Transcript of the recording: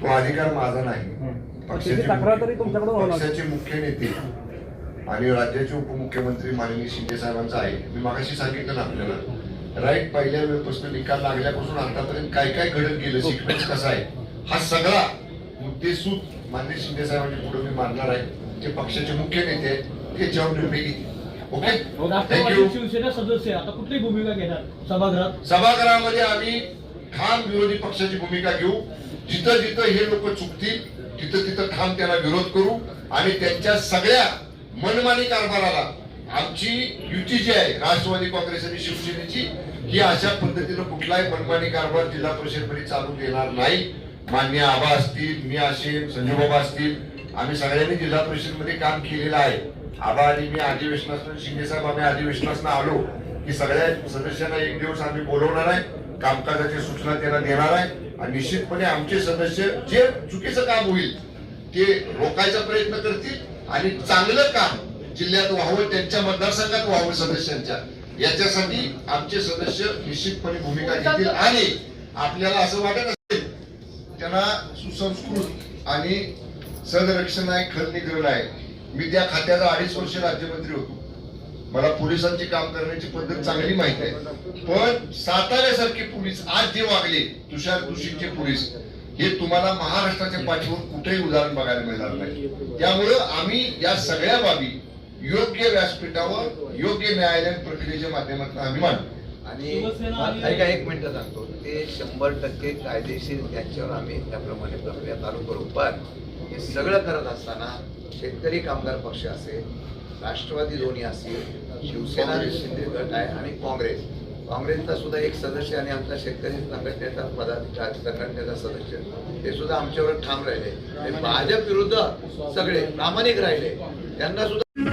तो अधिकार माझा नाही. पक्षाचे मुख्य नेते आणि राज्याचे उपमुख्यमंत्री माननीय शिंदे साहेबांचा आहे. मी मागाशी सांगितलं ना आपल्याला, राईट पहिल्या वेळेपासून निकाल लागल्यापासून आतापर्यंत काय काय घडत गेलं, सिक्वेन्स कसा आहे, हा सगळा मुद्देसूद माननीय शिंदे साहेबांच्या पुढे मी मांडणार आहे. जे पक्षाचे मुख्य नेते आहेत त्याच्यावर निर्णय घेतील. Okay, thank you. शिवसेना सदस्य आता कुठली भूमिका घेणार सभागृहात? सभागृहामध्ये आम्ही ठाम विरोधी पक्षाची भूमिका घेऊ. जिथं जिथं हे लोक चुकतील तिथं तिथं ठाम त्यांना विरोध करू आणि त्यांच्या सगळ्या मनमानी कारभाराला आमची युती जी आहे राष्ट्रवादी काँग्रेस आणि शिवसेनेची, ही अशा पद्धतीनं कुठलाही मनमानी कारभार जिल्हा परिषदमध्ये चालू देणार नाही. मान्य आबा असतील, मी असेल, संजय बाबा असतील, आम्ही सगळ्यांनी जिल्हा परिषदमध्ये काम केलेलं आहे. आबा आणि मी अधिवेशनात, शिंदे साहेब आम्ही अधिवेशनात आलो की सगळ्या सदस्यांना एक दिवस आम्ही बोलवणार आहे, कामकाजाची सूचना त्यांना देणार आहे आणि निश्चितपणे आमचे सदस्य जे चुकीचं काम होईल ते रोखायचा प्रयत्न करतील आणि चांगलं काम जिल्ह्यात व्हावं, त्यांच्या मतदारसंघात व्हावं सदस्यांच्या, याच्यासाठी आमचे सदस्य निश्चितपणे भूमिका घेतील. आणि आपल्याला असं वाटत असेल त्यांना सुसंस्कृत आणि सदरक्षण आहे, खलनिग्रहण आहे. मी त्या खात्याचा 2.5 वर्ष राज्यमंत्री होतो. मला पोलिसांचे काम करण्याची पद्धत चांगली माहिती आहे. पण साताऱ्यासारखे पोलीस आज जे वागले, तुषार दुशींचे पोलीस, हे तुम्हाला महाराष्ट्राच्या पाठीवर कुठेही उदाहरण बघायला मिळणार नाही. त्यामुळं आम्ही या सगळ्या बाबी योग्य व्यासपीठावर योग्य न्यायालयीन प्रक्रियेच्या माध्यमातून आम्ही मांडू. आणि ऐका, एक मिनिट सांगतो, ते 100% कायदेशीर त्यांच्यावर आम्ही त्याप्रमाणे प्रक्रिया चालू करू. पण हे सगळं करत असताना शेतकरी कामगार पक्ष असेल, राष्ट्रवादी दोन्ही असेल, शिवसेना शिंदे गट आहे आणि काँग्रेसचा सुद्धा एक सदस्य आणि आमचा शेतकरी संघटनेचा पदाधिकारी संघटनेचा सदस्य, ते सुद्धा आमच्यावर ठाम राहिले. भाजप विरुद्ध सगळे प्रामाणिक राहिले. त्यांना सुद्धा